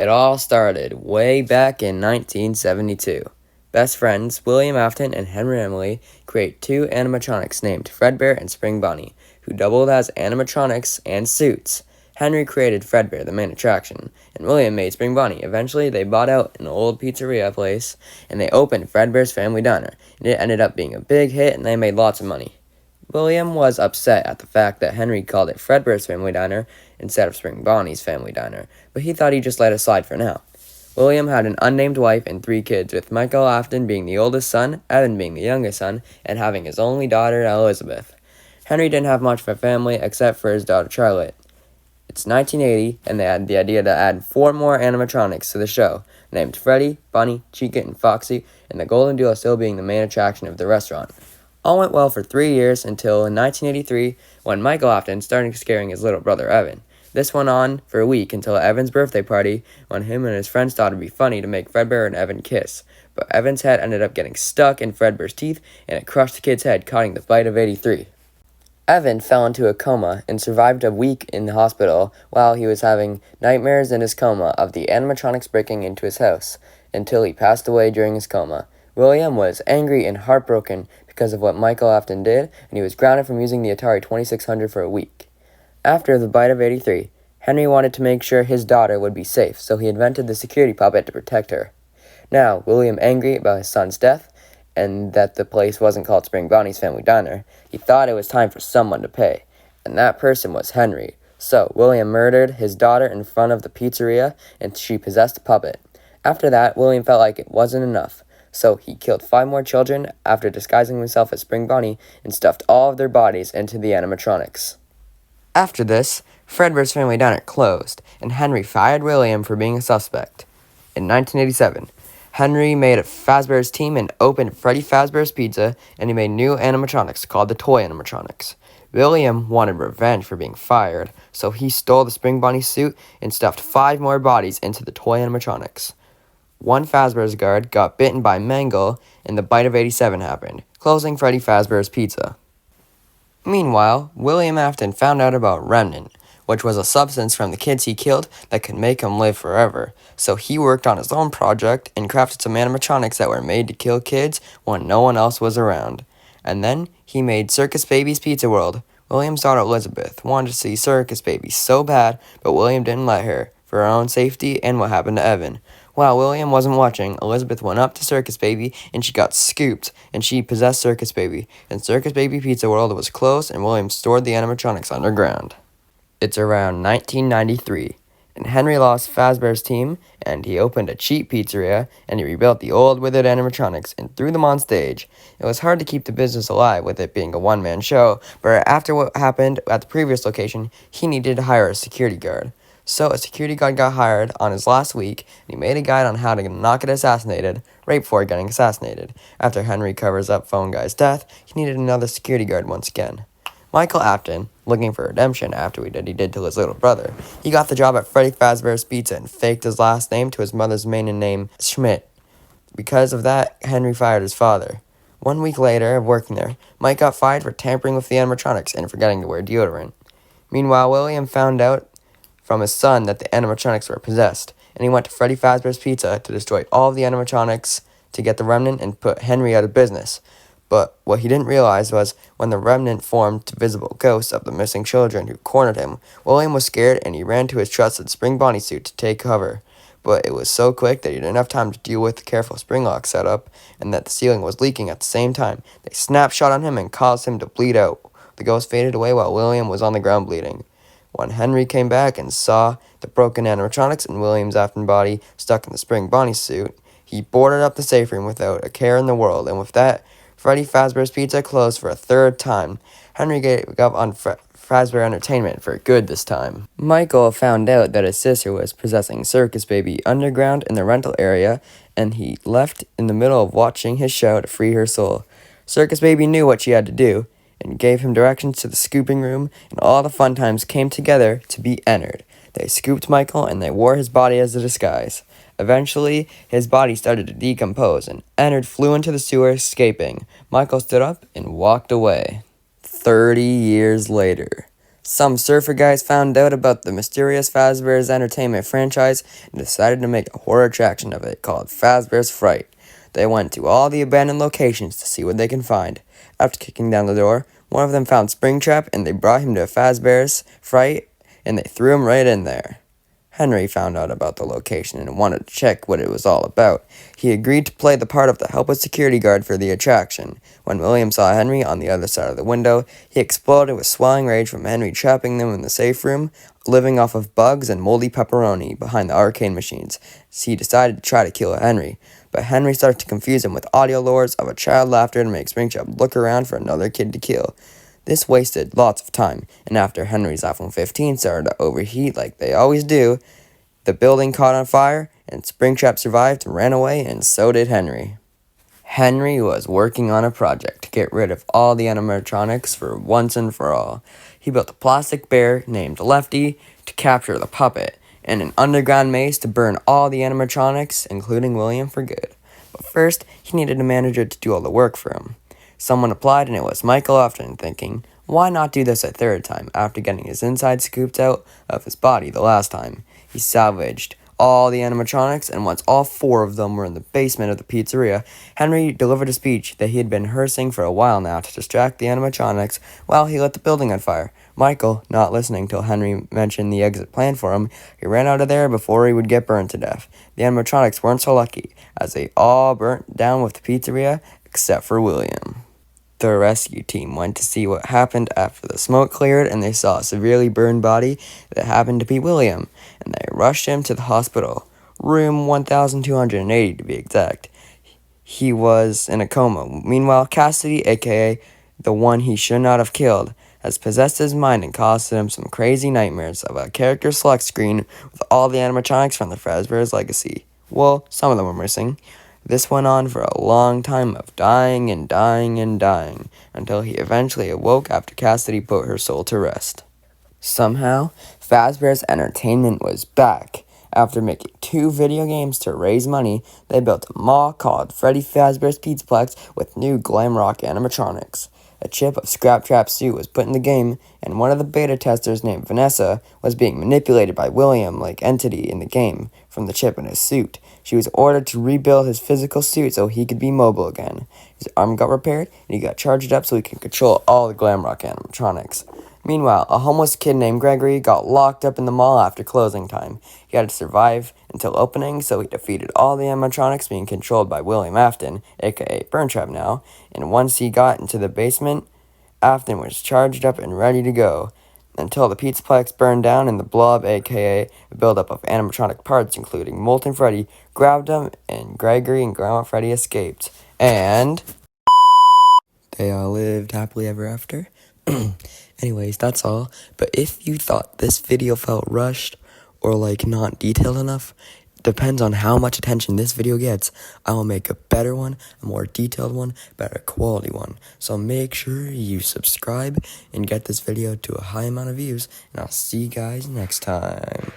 It all started way back in 1972. Best friends William Afton and Henry Emily create two animatronics named Fredbear and Spring Bunny, who doubled as animatronics and suits. Henry created Fredbear, the main attraction, and William made Spring Bunny. Eventually, they bought out an old pizzeria place, and they opened Fredbear's Family Diner, and it ended up being a big hit, and they made lots of money. William was upset at the fact that Henry called it Fredbear's Family Diner instead of Spring Bonnie's Family Diner, but he thought he'd just let it slide for now. William had an unnamed wife and 3 kids, with Michael Afton being the oldest son, Evan being the youngest son, and having his only daughter, Elizabeth. Henry didn't have much of a family except for his daughter, Charlotte. It's 1980, and they had the idea to add 4 more animatronics to the show, named Freddy, Bunny, Chica, and Foxy, and the Golden Duo still being the main attraction of the restaurant. All went well for 3 years until in 1983, when Michael Afton started scaring his little brother Evan. This went on for a week until Evan's birthday party, when him and his friends thought it'd be funny to make Fredbear and Evan kiss. But Evan's head ended up getting stuck in Fredbear's teeth, and it crushed the kid's head, causing the bite of 83. Evan fell into a coma and survived a week in the hospital while he was having nightmares in his coma of the animatronics breaking into his house, until he passed away during his coma. William was angry and heartbroken because of what Michael Afton did, and he was grounded from using the Atari 2600 for a week. After the bite of 83, Henry wanted to make sure his daughter would be safe, so he invented the security puppet to protect her. Now, William, angry about his son's death, and that the place wasn't called Spring Bonnie's Family Diner, he thought it was time for someone to pay, and that person was Henry. So, William murdered his daughter in front of the pizzeria, and she possessed the puppet. After that, William felt like it wasn't enough, so he killed 5 more children after disguising himself as Spring Bonnie and stuffed all of their bodies into the animatronics. After this, Fredbear's Family Diner closed, and Henry fired William for being a suspect. In 1987, Henry made a Fazbear's team and opened Freddy Fazbear's Pizza, and he made new animatronics called the Toy Animatronics. William wanted revenge for being fired, so he stole the Spring Bonnie suit and stuffed 5 more bodies into the Toy Animatronics. One Fazbear's guard got bitten by Mangle, and the bite of 87 happened, closing Freddy Fazbear's Pizza. Meanwhile, William Afton found out about Remnant, which was a substance from the kids he killed that could make him live forever. So he worked on his own project and crafted some animatronics that were made to kill kids when no one else was around. And then he made Circus Baby's Pizza World. William's daughter Elizabeth wanted to see Circus Baby so bad, but William didn't let her, for her own safety and what happened to Evan. While William wasn't watching, Elizabeth went up to Circus Baby, and she got scooped, and she possessed Circus Baby. And Circus Baby Pizza World was closed, and William stored the animatronics underground. It's around 1993, and Henry lost Fazbear's team, and he opened a cheap pizzeria, and he rebuilt the old withered animatronics and threw them on stage. It was hard to keep the business alive with it being a one-man show, but after what happened at the previous location, he needed to hire a security guard. So a security guard got hired on his last week, and he made a guide on how to not get assassinated right before getting assassinated. After Henry covers up Phone Guy's death, he needed another security guard once again. Michael Afton, looking for redemption after what he did to his little brother, he got the job at Freddy Fazbear's Pizza and faked his last name to his mother's maiden name, Schmidt. Because of that, Henry fired his father. 1 week later of working there, Mike got fired for tampering with the animatronics and forgetting to wear deodorant. Meanwhile, William found out from his son that the animatronics were possessed, and he went to Freddy Fazbear's Pizza to destroy all of the animatronics to get the remnant and put Henry out of business. But what he didn't realize was when the remnant formed visible ghosts of the missing children who cornered him, William was scared and he ran to his trusted Spring Bonnie suit to take cover. But it was so quick that he didn't have time to deal with the careful spring lock setup, and that the ceiling was leaking at the same time. They snapshot on him and caused him to bleed out. The ghost faded away while William was on the ground bleeding. When Henry came back and saw the broken animatronics and William's Afton body stuck in the Spring Bonnie suit, he boarded up the safe room without a care in the world, and with that, Freddy Fazbear's Pizza closed for a 3rd time. Henry gave up on Fazbear Entertainment for good this time. Michael found out that his sister was possessing Circus Baby underground in the rental area, and he left in the middle of watching his show to free her soul. Circus Baby knew what she had to do, and gave him directions to the scooping room, and all the fun times came together to be entered. They scooped Michael, and they wore his body as a disguise. Eventually, his body started to decompose, and Ennard flew into the sewer, escaping. Michael stood up and walked away. 30 years later, Some surfer guys found out about the mysterious Fazbear's entertainment franchise and decided to make a horror attraction of it called Fazbear's Fright. They went to all the abandoned locations to see what they can find. After kicking down the door, one of them found Springtrap and they brought him to Fazbear's Fright and they threw him right in there. Henry found out about the location and wanted to check what it was all about. He agreed to play the part of the helpless security guard for the attraction. When William saw Henry on the other side of the window, he exploded with swelling rage from Henry trapping them in the safe room, living off of bugs and moldy pepperoni behind the arcade machines. So he decided to try to kill Henry, but Henry started to confuse him with audio lures of a child laughter to make Springtrap look around for another kid to kill. This wasted lots of time, and after Henry's iPhone 15 started to overheat like they always do, the building caught on fire, and Springtrap survived and ran away, and so did Henry. Henry was working on a project to get rid of all the animatronics for once and for all. He built a plastic bear named Lefty to capture the puppet, and an underground maze to burn all the animatronics, including William, for good. But first, he needed a manager to do all the work for him. Someone applied, and it was Michael Afton, thinking, why not do this a third time after getting his inside scooped out of his body the last time? He salvaged all the animatronics, and once all 4 of them were in the basement of the pizzeria, Henry delivered a speech that he had been rehearsing for a while now to distract the animatronics while he lit the building on fire. Michael, not listening till Henry mentioned the exit plan for him, he ran out of there before he would get burned to death. The animatronics weren't so lucky, as they all burnt down with the pizzeria, except for William. The rescue team went to see what happened after the smoke cleared, and they saw a severely burned body that happened to be William, and they rushed him to the hospital, room 1280 to be exact. He was in a coma. Meanwhile, Cassidy, aka the one he should not have killed, has possessed his mind and caused him some crazy nightmares of a character select screen with all the animatronics from the Fazbear's legacy. Well, some of them were missing. This went on for a long time of dying and dying and dying, until he eventually awoke after Cassidy put her soul to rest. Somehow, Fazbear's entertainment was back. After making 2 video games to raise money, they built a mall called Freddy Fazbear's Pizzaplex with new glam rock animatronics. A chip of Scraptrap's suit was put in the game, and one of the beta testers named Vanessa was being manipulated by William-like entity in the game from the chip in his suit. She was ordered to rebuild his physical suit so he could be mobile again. His arm got repaired, and he got charged up so he could control all the glam rock animatronics. Meanwhile, a homeless kid named Gregory got locked up in the mall after closing time. He had to survive until opening, so he defeated all the animatronics being controlled by William Afton, aka Springtrap now, and once he got into the basement, Afton was charged up and ready to go, until the Pizzaplex burned down and the blob, aka a buildup of animatronic parts including Molten Freddy, grabbed him, and Gregory and Grandma Freddy escaped. And they all lived happily ever after. Anyways, that's all. But if you thought this video felt rushed or not detailed enough, depends on how much attention this video gets. I will make a better one, a more detailed one, better quality one. So make sure you subscribe and get this video to a high amount of views, and I'll see you guys next time.